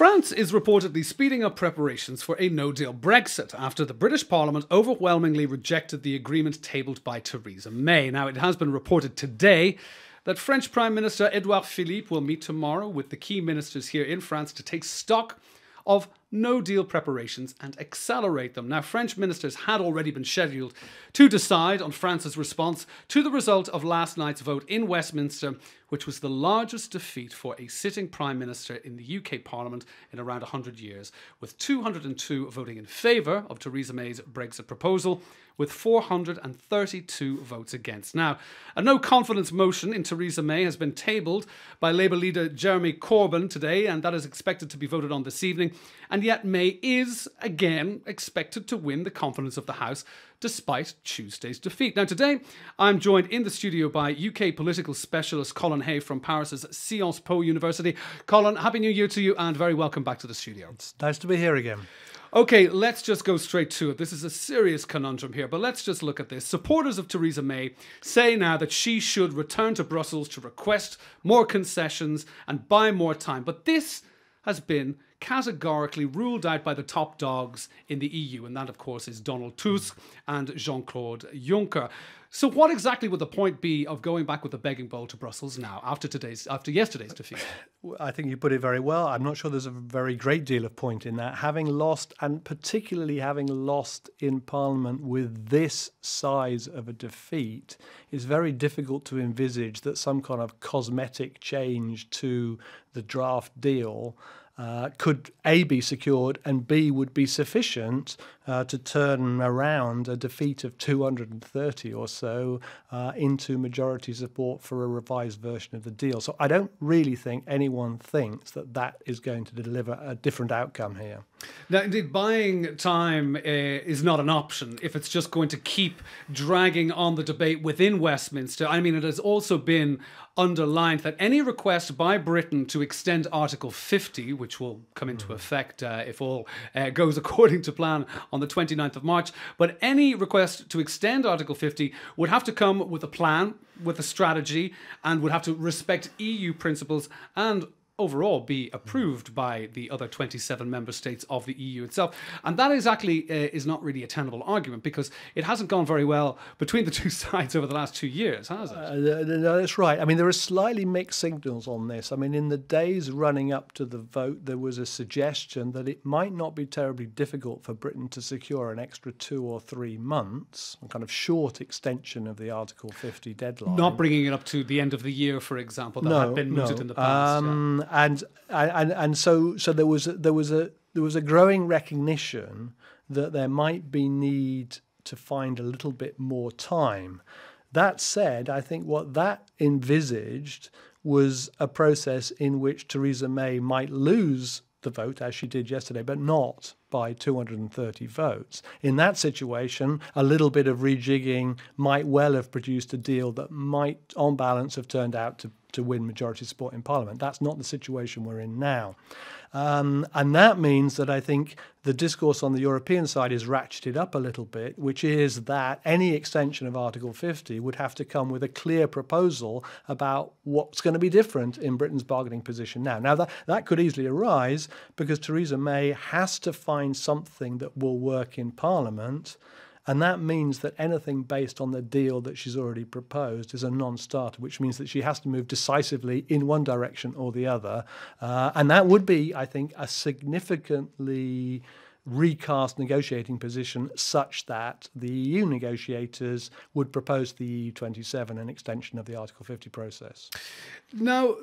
France is reportedly speeding up preparations for a no-deal Brexit after the British Parliament overwhelmingly rejected the agreement tabled by Theresa May. Now, it has been reported today that French Prime Minister Edouard Philippe will meet tomorrow with the key ministers here in France to take stock of no-deal preparations and accelerate them. Now, French ministers had already been scheduled to decide on France's response to the result of last night's vote in Westminster, which was the largest defeat for a sitting Prime Minister in the UK Parliament in around 100 years, with 202 voting in favour of Theresa May's Brexit proposal, with 432 votes against. Now, a no-confidence motion in Theresa May has been tabled by Labour leader Jeremy Corbyn today, and that is expected to be voted on this evening. And yet May is, again, expected to win the confidence of the House despite Tuesday's defeat. Now, today, I'm joined in the studio by UK political specialist Colin Hay from Paris's Sciences Po University. Colin, Happy New Year to you and very welcome back to the studio. It's nice to be here again. Okay, let's just go straight to it. This is a serious conundrum here, but let's just look at this. Supporters of Theresa May say now that she should return to Brussels to request more concessions and buy more time. But this has been categorically ruled out by the top dogs in the EU, and that, of course, is Donald Tusk and Jean-Claude Juncker. So what exactly would the point be of going back with the begging bowl to Brussels now, after yesterday's defeat? I think you put it very well. I'm not sure there's a very great deal of point in that. Having lost, and particularly having lost in Parliament with this size of a defeat, it's very difficult to envisage that some kind of cosmetic change to the draft deal could A, be secured, and B, would be sufficient to turn around a defeat of 230 or so into majority support for a revised version of the deal. So I don't really think anyone thinks that that is going to deliver a different outcome here. Now, indeed, buying time is not an option if it's just going to keep dragging on the debate within Westminster. I mean, it has also been underlined that any request by Britain to extend Article 50, which will come into effect if all goes according to plan on the 29th of March, but any request to extend Article 50 would have to come with a plan, with a strategy, and would have to respect EU principles and overall be approved by the other 27 member states of the EU itself. And that exactly is not really a tenable argument, because it hasn't gone very well between the two sides over the last 2 years, has it? No, that's right. I mean, there are slightly mixed signals on this. I mean, in the days running up to the vote, there was a suggestion that it might not be terribly difficult for Britain to secure an extra 2 or 3 months, a kind of short extension of the Article 50 deadline. Not bringing it up to the end of the year, for example, that had been mooted in the past. And so there was a growing recognition that there might be need to find a little bit more time. That said, I think what that envisaged was a process in which Theresa May might lose the vote, as she did yesterday, but not by 230 votes. In that situation, a little bit of rejigging might well have produced a deal that might, on balance, have turned out to win majority support in Parliament. That's not the situation we're in now. And that means that I think the discourse on the European side is ratcheted up a little bit, which is that any extension of Article 50 would have to come with a clear proposal about what's going to be different in Britain's bargaining position now. Now, that could easily arise because Theresa May has to find something that will work in Parliament. And that means that anything based on the deal that she's already proposed is a non-starter, which means that she has to move decisively in one direction or the other. And that would be, I think, a significantly recast negotiating position such that the EU negotiators would propose to the EU 27 an extension of the Article 50 process. Now,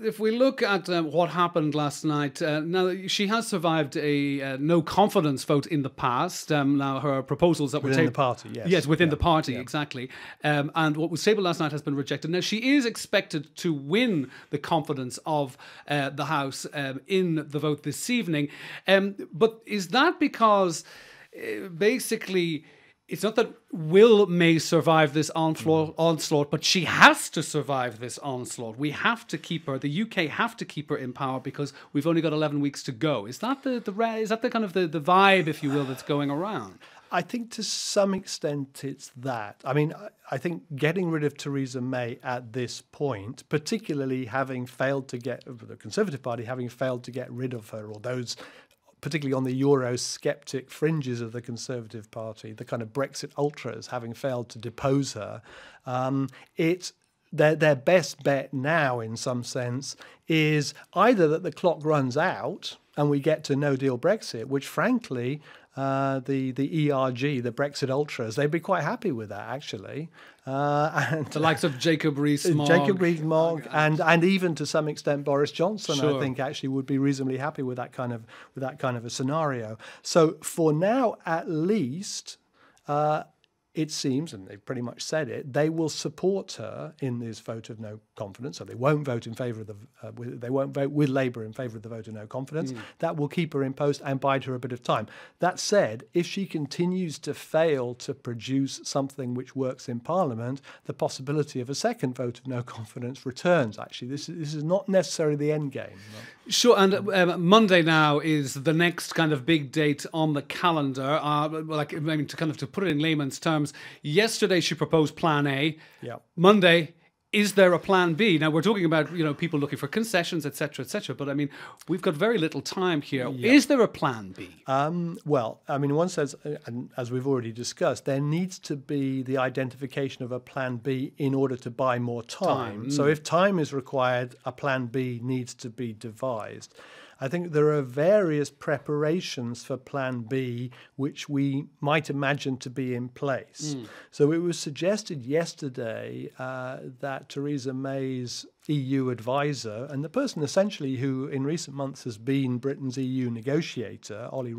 if we look at what happened last night, now she has survived a no confidence vote in the past. Now her proposals that were within the party, yes. Yes, within the party, exactly. And what was tabled last night has been rejected. Now she is expected to win the confidence of the House in the vote this evening. But is that because basically it's not that will May survive this onslaught, but she has to survive this onslaught. We have to keep her. The UK have to keep her in power because we've only got 11 weeks to go. Is that the kind of the vibe, if you will, that's going around? I think to some extent it's that. I mean, I think getting rid of Theresa May at this point, particularly having failed to get the Conservative Party, having failed to get rid of her, or those particularly on the Eurosceptic fringes of the Conservative Party, the kind of Brexit ultras having failed to depose her, their best bet now, in some sense, is either that the clock runs out and we get to no deal Brexit, which frankly, the ERG, the Brexit ultras, they'd be quite happy with that, actually. And the likes of Jacob Rees-Mogg, and even to some extent Boris Johnson, sure. I think actually would be reasonably happy with that kind of a scenario. So for now, at least, it seems, and they've pretty much said it, they will support her in this vote of no confidence. So they won't vote in favour of they won't vote with Labour in favour of the vote of no confidence. That will keep her in post and bide her a bit of time. That said, if she continues to fail to produce something which works in Parliament, the possibility of a second vote of no confidence returns. Actually, this is not necessarily the end game. No? Sure, and Monday now is the next kind of big date on the calendar. To put it in layman's terms, yesterday she proposed Plan A. Yeah. Monday, is there a Plan B? Now we're talking about people looking for concessions, etc., etc. But I mean, we've got very little time here. Yeah. Is there a Plan B? Well, I mean, one says, and as we've already discussed, there needs to be the identification of a Plan B in order to buy more time. So if time is required, a Plan B needs to be devised. I think there are various preparations for Plan B which we might imagine to be in place. So it was suggested yesterday that Theresa May's EU advisor, and the person essentially who in recent months has been Britain's EU negotiator, Oliver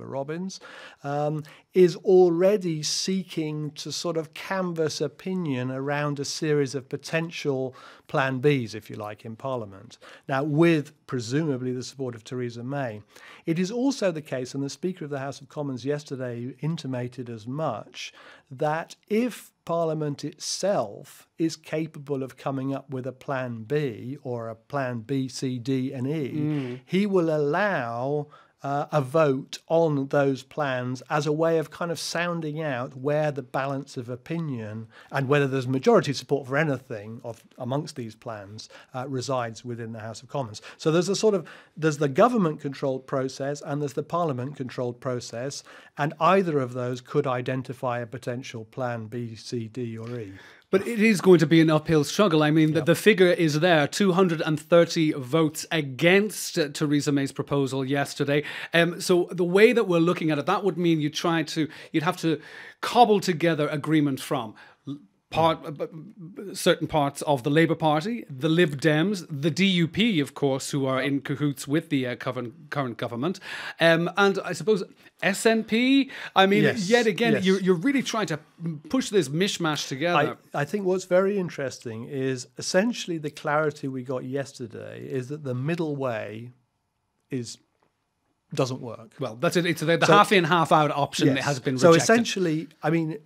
Robbins, is already seeking to sort of canvass opinion around a series of potential Plan Bs, if you like, in Parliament. Now, with presumably the support of Theresa May. It is also the case, and the Speaker of the House of Commons yesterday intimated as much, that if Parliament itself is capable of coming up with a Plan B or a Plan B, C, D and E, he will allow a vote on those plans as a way of kind of sounding out where the balance of opinion and whether there's majority support for anything amongst these plans resides within the House of Commons. So there's there's the government-controlled process and there's the Parliament-controlled process, and either of those could identify a potential Plan B, C, D or E. But it is going to be an uphill struggle. I mean, the figure is there, 230 votes against Theresa May's proposal yesterday. So the way that we're looking at it, that would mean you'd have to cobble together agreement from certain parts of the Labour Party, the Lib Dems, the DUP, of course, who are in cahoots with the current government, and I suppose SNP. I mean, yet again, you're really trying to push this mishmash together. I think what's very interesting is essentially the clarity we got yesterday is that the middle way doesn't work. Well, that's it. It's the half in, half out option that has been rejected. So essentially, I mean,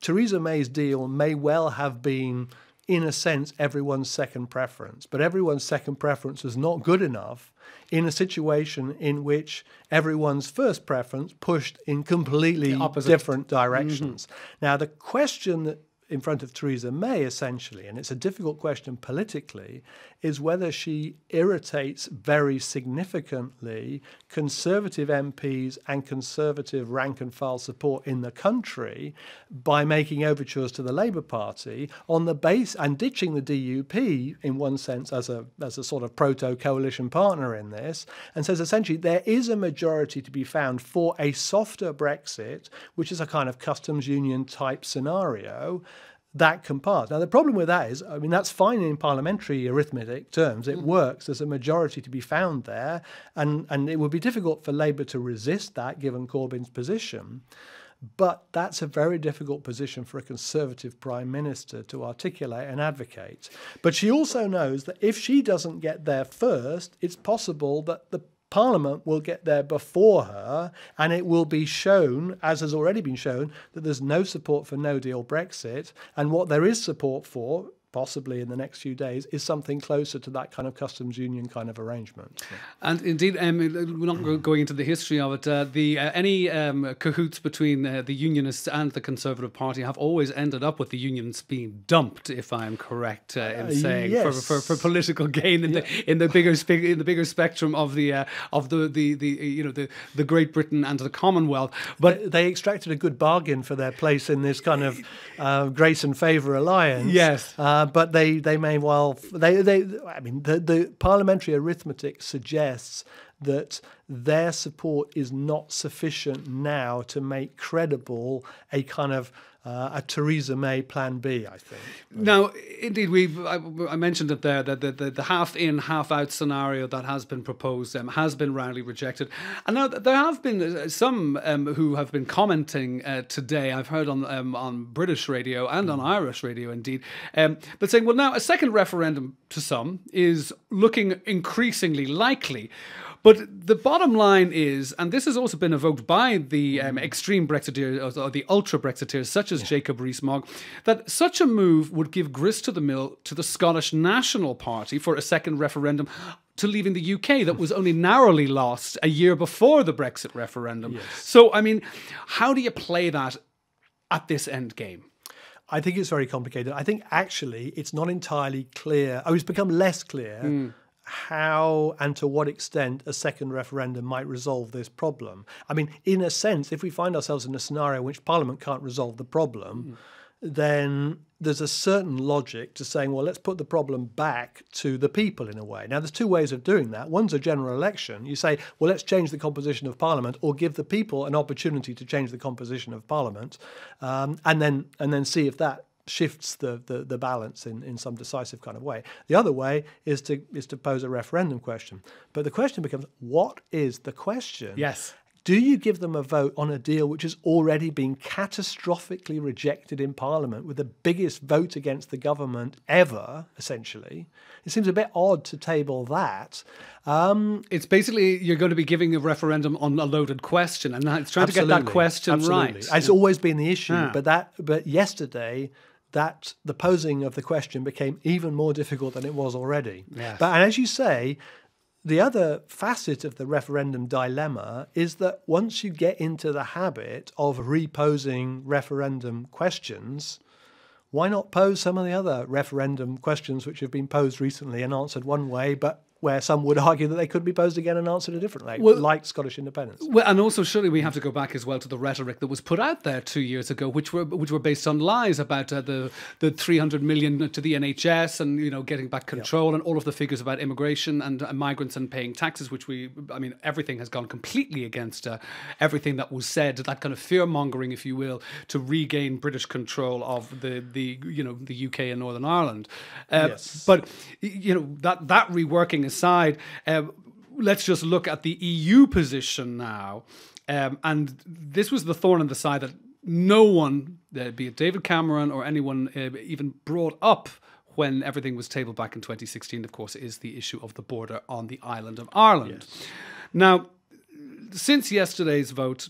Theresa May's deal may well have been, in a sense, everyone's second preference. But everyone's second preference was not good enough in a situation in which everyone's first preference pushed in completely different directions. Now, the question that in front of Theresa May, essentially, and it's a difficult question politically, is whether she irritates very significantly Conservative MPs and Conservative rank-and-file support in the country by making overtures to the Labour Party on the base and ditching the DUP, in one sense, as a sort of proto-coalition partner in this, and says essentially there is a majority to be found for a softer Brexit, which is a kind of customs union type scenario, that can pass. Now, the problem with that is, I mean, that's fine in parliamentary arithmetic terms. It works. There's a majority to be found there. And it would be difficult for Labour to resist that, given Corbyn's position. But that's a very difficult position for a Conservative Prime Minister to articulate and advocate. But she also knows that if she doesn't get there first, it's possible that the Parliament will get there before her, and it will be shown, as has already been shown, that there's no support for no-deal Brexit, and what there is support for, possibly in the next few days, is something closer to that kind of customs union kind of arrangement. So. And indeed, we're not going into the history of it. Any cahoots between the Unionists and the Conservative Party have always ended up with the unions being dumped, if I am correct in saying, yes. for political gain in the bigger spectrum of the Great Britain and the Commonwealth. But they extracted a good bargain for their place in this kind of grace and favour alliance. Yes. But they may well the parliamentary arithmetic suggests that their support is not sufficient now to make credible a kind of a Theresa May plan B, I think. Now, indeed, I mentioned it there, that the half-in, half-out scenario that has been proposed has been roundly rejected. And now there have been some who have been commenting today, I've heard on British radio and on Irish radio, indeed, but saying, well, now a second referendum to some is looking increasingly likely. But the bottom line is, and this has also been evoked by the extreme Brexiteers or the ultra Brexiteers, such as Jacob Rees-Mogg, that such a move would give grist to the mill to the Scottish National Party for a second referendum to leaving the UK that was only narrowly lost a year before the Brexit referendum. Yes. So, I mean, how do you play that at this end game? I think it's very complicated. I think actually it's not entirely clear. It's become less clear how and to what extent a second referendum might resolve this problem. I mean, in a sense, if we find ourselves in a scenario in which Parliament can't resolve the problem, then there's a certain logic to saying, well, let's put the problem back to the people in a way. Now, there's two ways of doing that. One's a general election. You say, well, let's change the composition of Parliament, or give the people an opportunity to change the composition of Parliament, and then see if that shifts the balance in some decisive kind of way. The other way is to pose a referendum question. But the question becomes, what is the question? Yes. Do you give them a vote on a deal which has already been catastrophically rejected in Parliament with the biggest vote against the government ever, essentially? It seems a bit odd to table that. It's basically you're going to be giving a referendum on a loaded question, and it's trying to get that question right. It's always been the issue, but yesterday the posing of the question became even more difficult than it was already. Yes. And as you say, the other facet of the referendum dilemma is that once you get into the habit of reposing referendum questions, why not pose some of the other referendum questions which have been posed recently and answered one way, but where some would argue that they could be posed again and answered a different way, like Scottish independence. Well, and also surely we have to go back as well to the rhetoric that was put out there 2 years ago, which were based on lies about the 300 million to the NHS and getting back control and all of the figures about immigration and migrants and paying taxes, which everything has gone completely against everything that was said. That kind of fear mongering, if you will, to regain British control of the UK and Northern Ireland. Yes. But that reworking aside, let's just look at the EU position now. And this was the thorn in the side that no one, be it David Cameron or anyone, even brought up when everything was tabled back in 2016, of course, is the issue of the border on the island of Ireland. Yes. Now, since yesterday's vote,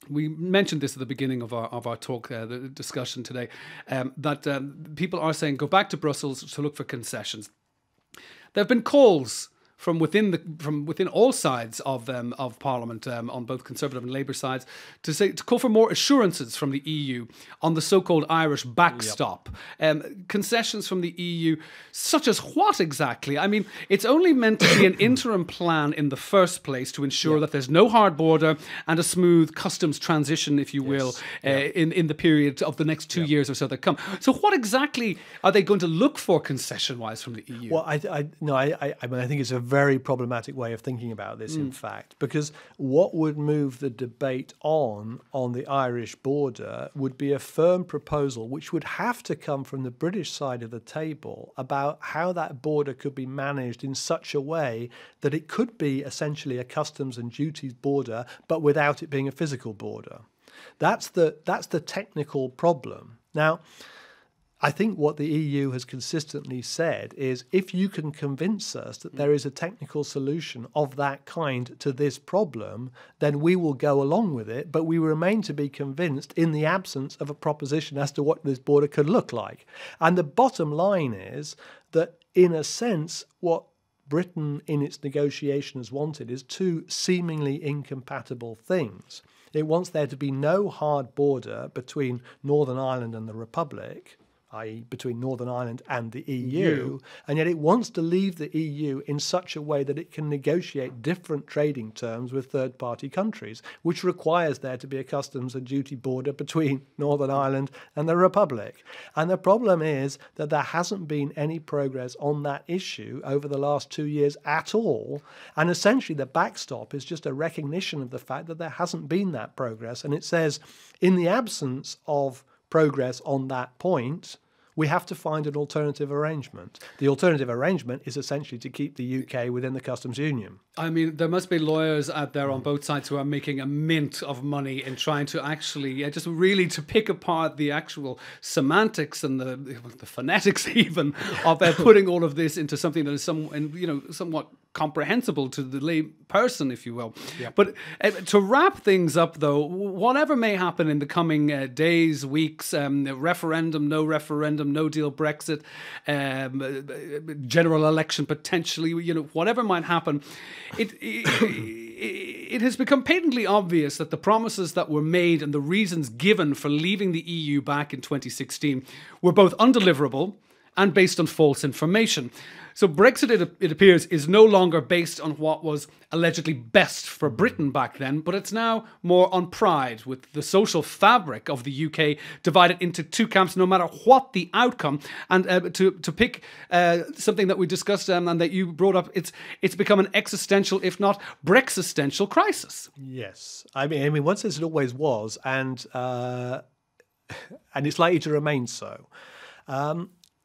we mentioned this at the beginning of our talk, the discussion today, that people are saying go back to Brussels to look for concessions. There have been calls from within all sides of Parliament, on both Conservative and Labour sides, to call for more assurances from the EU on the so-called Irish backstop. Concessions from the EU, such as what exactly? I mean, it's only meant to be an interim plan in the first place to ensure that there's no hard border and a smooth customs transition, if you will, in the period of the next 2 years or so that come. So what exactly are they going to look for concession-wise from the EU? Well, I think it's a very problematic way of thinking about this, in fact, because what would move the debate on the Irish border would be a firm proposal which would have to come from the British side of the table about how that border could be managed in such a way that it could be essentially a customs and duties border, but without it being a physical border. That's the technical problem. Now, I think what the EU has consistently said is if you can convince us that there is a technical solution of that kind to this problem, then we will go along with it, but we remain to be convinced in the absence of a proposition as to what this border could look like. And the bottom line is that, in a sense, what Britain in its negotiation has wanted is two seemingly incompatible things. It wants there to be no hard border between Northern Ireland and the Republic, i.e. between Northern Ireland and the EU, and yet it wants to leave the EU in such a way that it can negotiate different trading terms with third-party countries, which requires there to be a customs and duty border between Northern Ireland and the Republic. And the problem is that there hasn't been any progress on that issue over the last 2 years at all, and essentially the backstop is just a recognition of the fact that there hasn't been that progress, and it says, in the absence of progress on that point, we have to find an alternative arrangement. The alternative arrangement is essentially to keep the UK within the customs union. I mean, there must be lawyers out there on both sides who are making a mint of money in trying to actually just really to pick apart the actual semantics and the phonetics even of putting all of this into something that is somewhat comprehensible to the lay person, if you will. Yeah. But to wrap things up, though, whatever may happen in the coming days, weeks, referendum, no deal Brexit, general election potentially, whatever might happen, it has become patently obvious that the promises that were made and the reasons given for leaving the EU back in 2016 were both undeliverable and based on false information. So Brexit, it appears, is no longer based on what was allegedly best for Britain back then, but it's now more on pride, with the social fabric of the UK divided into two camps no matter what the outcome. And to pick something that we discussed and that you brought up, it's become an existential, if not Brexistential crisis. Yes. I mean, once it always was, and it's likely to remain so.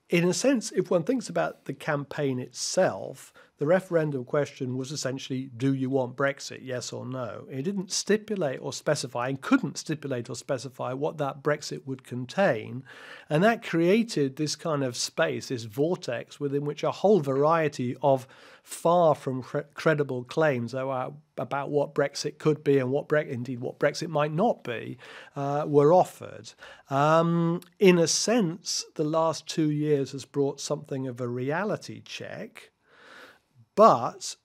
In a sense, if one thinks about the campaign itself, the referendum question was essentially, do you want Brexit, yes or no? It didn't stipulate or specify, and couldn't stipulate or specify what that Brexit would contain. And that created this kind of space, this vortex within which a whole variety of far from credible claims about what Brexit could be and indeed what Brexit might not be were offered. In a sense, the last 2 years has brought something of a reality check, but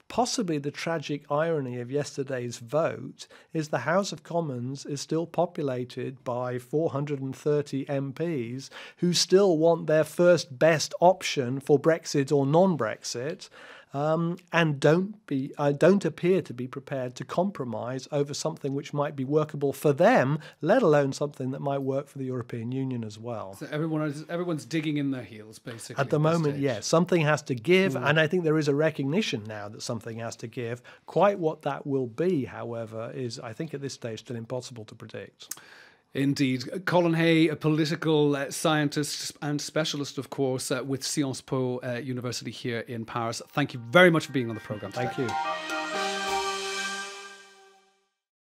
possibly the tragic irony of yesterday's vote is the House of Commons is still populated by 430 MPs who still want their first best option for Brexit or non-Brexit, and don't appear to be prepared to compromise over something which might be workable for them, let alone something that might work for the European Union as well. So everyone's digging in their heels, basically. At the moment, yes. Something has to give, and I think there is a recognition now that something has to give. Quite what that will be, however, is, I think at this stage, still impossible to predict. Indeed. Colin Hay, a political scientist and specialist, of course, with Sciences Po University here in Paris. Thank you very much for being on the programme today. Thank you.